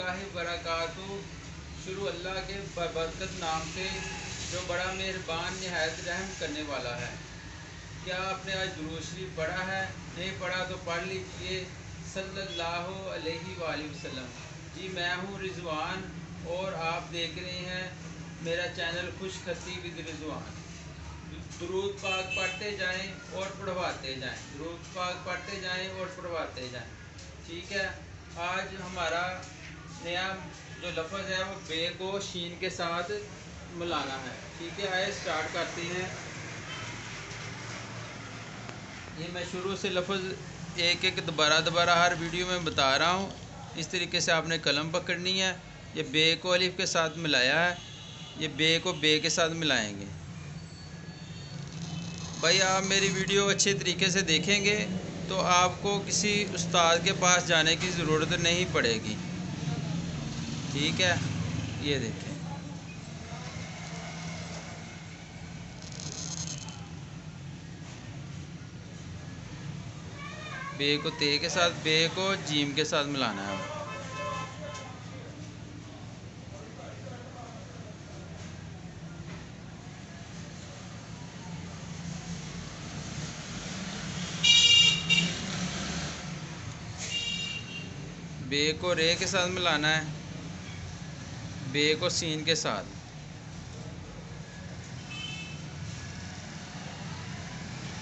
रहमतुल्लाहि व बरकातुहू। शुरू अल्लाह के बरकत नाम से जो बड़ा मेहरबान निहायत रहम करने वाला है। क्या आपने आज दुरूद शरीफ पढ़ा है? नहीं पढ़ा तो पढ़ लीजिए सल्लल्लाहु अलैहि वसल्लम। जी मैं हूँ रिजवान और आप देख रहे हैं मेरा चैनल खुशखती विद रिजवान। दुरूद पाक पढ़ते जाएं और पढ़वाते जाएं, दुरूद पाक पढ़ते जाएं और पढ़वाते जाएं। ठीक है, आज हमारा नया जो लफ्ज़ है वो बे को शीन के साथ मिलाना है। ठीक है, आइए स्टार्ट करते हैं। ये मैं शुरू से लफ्ज़ एक एक दोबारा हर वीडियो में बता रहा हूँ। इस तरीके से आपने कलम पकड़नी है। ये बे को अलिफ के साथ मिलाया है, ये बे को बे के साथ मिलाएंगे। भाई आप मेरी वीडियो अच्छे तरीके से देखेंगे तो आपको किसी उस्ताद के पास जाने की ज़रूरत नहीं पड़ेगी। ठीक है, ये देखें, बे को ते के साथ, बे को जीम के साथ मिलाना है। बे को रे के साथ मिलाना है, बे को सीन के साथ।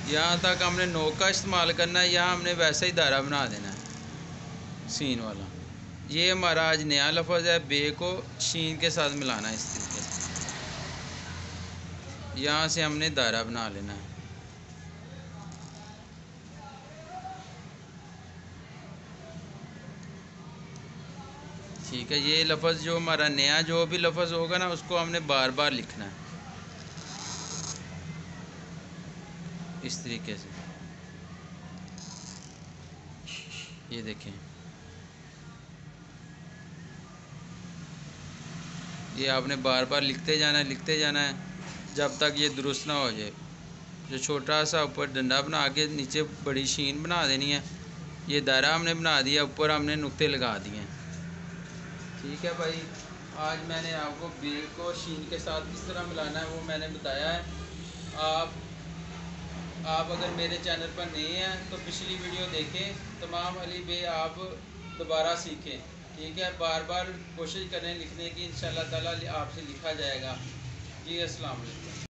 यहाँ तक हमने नोक का इस्तेमाल करना है, यहाँ हमने वैसा ही दायरा बना देना है सीन वाला। ये हमारा आज नया लफ्ज़ है, बे को शीन के साथ मिलाना है। इस तरीके से यहाँ से हमने दायरा बना लेना है। ठीक है, ये लफ्ज़ जो हमारा नया जो भी लफ्ज़ होगा ना उसको हमने बार बार लिखना है इस तरीके से। ये देखें, ये आपने बार बार लिखते जाना है जब तक ये दुरुस्त ना हो जाए। जो छोटा सा ऊपर डंडा बना के नीचे बड़ी शीन बना देनी है। ये दायरा हमने बना दिया, ऊपर हमने नुक्ते लगा दिए हैं। ठीक है भाई, आज मैंने आपको बे को शीन के साथ किस तरह मिलाना है वो मैंने बताया है। आप अगर मेरे चैनल पर नए हैं तो पिछली वीडियो देखें, तमाम अली बे आप दोबारा सीखें। ठीक है, बार बार कोशिश करें लिखने की, इंशाअल्लाह ताला आपसे लिखा जाएगा। जी अस्सलाम वालेकुम।